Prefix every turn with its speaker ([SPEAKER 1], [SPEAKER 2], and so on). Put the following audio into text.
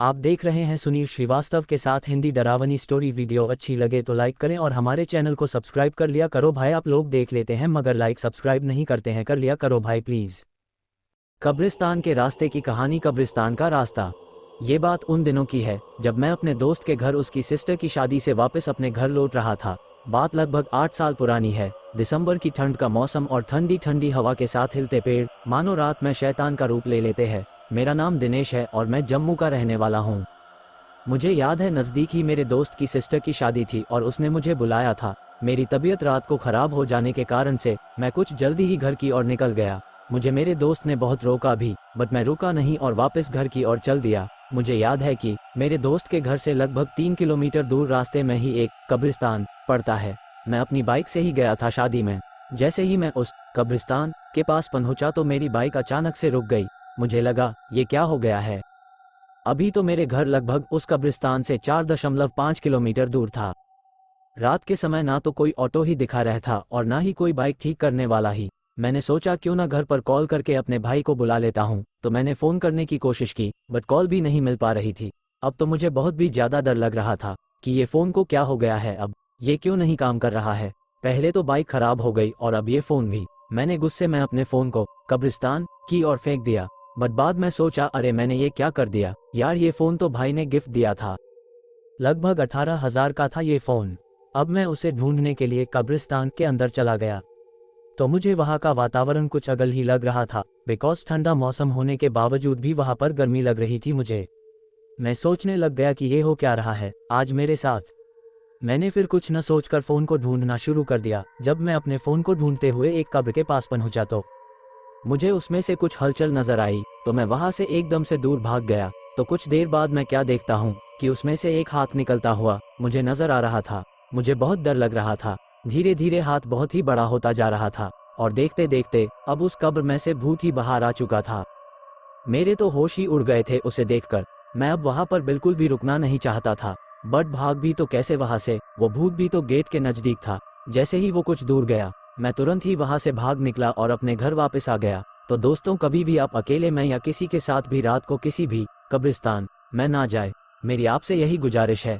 [SPEAKER 1] आप देख रहे हैं सुनील श्रीवास्तव के साथ हिंदी डरावनी स्टोरी। वीडियो अच्छी लगे तो लाइक करें और हमारे चैनल को सब्सक्राइब कर लिया करो भाई। आप लोग देख लेते हैं मगर लाइक सब्सक्राइब नहीं करते हैं, कर लिया करो भाई प्लीज़। कब्रिस्तान के रास्ते की कहानी। कब्रिस्तान का रास्ता। ये बात उन दिनों की है जब मैं अपने दोस्त के घर उसकी सिस्टर की शादी से वापस अपने घर लौट रहा था। बात लगभग 8 साल पुरानी है। दिसंबर की ठंड का मौसम और ठंडी ठंडी हवा के साथ हिलते पेड़ मानो रात में शैतान का रूप ले लेते हैं। मेरा नाम दिनेश है और मैं जम्मू का रहने वाला हूँ। मुझे याद है नज़दीक ही मेरे दोस्त की सिस्टर की शादी थी और उसने मुझे बुलाया था। मेरी तबीयत रात को ख़राब हो जाने के कारण से मैं कुछ जल्दी ही घर की ओर निकल गया। मुझे मेरे दोस्त ने बहुत रोका भी, बट मैं रुका नहीं और वापस घर की ओर चल दिया। मुझे याद है कि मेरे दोस्त के घर से लगभग 3 किलोमीटर दूर रास्ते में ही एक कब्रिस्तान पड़ता है। मैं अपनी बाइक से ही गया था शादी में। जैसे ही मैं उस कब्रिस्तान के पास पहुंचा तो मेरी बाइक अचानक से रुक गई। मुझे लगा ये क्या हो गया है। अभी तो मेरे घर लगभग उस कब्रिस्तान से 4.5 किलोमीटर दूर था। रात के समय ना तो कोई ऑटो ही दिखा रहा था और ना ही कोई बाइक ठीक करने वाला ही। मैंने सोचा क्यों ना घर पर कॉल करके अपने भाई को बुला लेता हूँ, तो मैंने फ़ोन करने की कोशिश की बट कॉल भी नहीं मिल पा रही थी। अब तो मुझे बहुत भी ज़्यादा डर लग रहा था कि ये फ़ोन को क्या हो गया है, अब ये क्यों नहीं काम कर रहा है। पहले तो बाइक ख़राब हो गई और अब ये फ़ोन भी। मैंने गुस्से में अपने फ़ोन को कब्रिस्तान की ओर फेंक दिया, बट बाद में सोचा अरे मैंने ये क्या कर दिया यार, ये फ़ोन तो भाई ने गिफ्ट दिया था। लगभग 18,000 का था ये फ़ोन। अब मैं उसे ढूंढने के लिए कब्रिस्तान के अंदर चला गया तो मुझे वहाँ का वातावरण कुछ अलग ही लग रहा था। बिकॉज ठंडा मौसम होने के बावजूद भी वहाँ पर गर्मी लग रही थी मुझे। मैं सोचने लग गया कि ये हो क्या रहा है आज मेरे साथ। मैंने फिर कुछ न सोचकर फ़ोन को ढूंढना शुरू कर दिया। जब मैं अपने फ़ोन को ढूंढते हुए एक कब्र के पास पहुंचा तो मुझे उसमें से कुछ हलचल नजर आई, तो मैं वहां से एकदम से दूर भाग गया। तो कुछ देर बाद मैं क्या देखता हूँ कि उसमें से एक हाथ निकलता हुआ मुझे नजर आ रहा था। मुझे बहुत डर लग रहा था। धीरे धीरे हाथ बहुत ही बड़ा होता जा रहा था और देखते देखते अब उस कब्र में से भूत ही बाहर आ चुका था। मेरे तो होश ही उड़ गए थे उसे देखकर। मैं अब वहां पर बिल्कुल भी रुकना नहीं चाहता था, बट भाग भी तो कैसे वहां से, वो भूत भी तो गेट के नज़दीक था। जैसे ही वो कुछ दूर गया मैं तुरंत ही वहां से भाग निकला और अपने घर वापस आ गया। तो दोस्तों, कभी भी आप अकेले में या किसी के साथ भी रात को किसी भी कब्रिस्तान में ना जाए। मेरी आपसे यही गुजारिश है।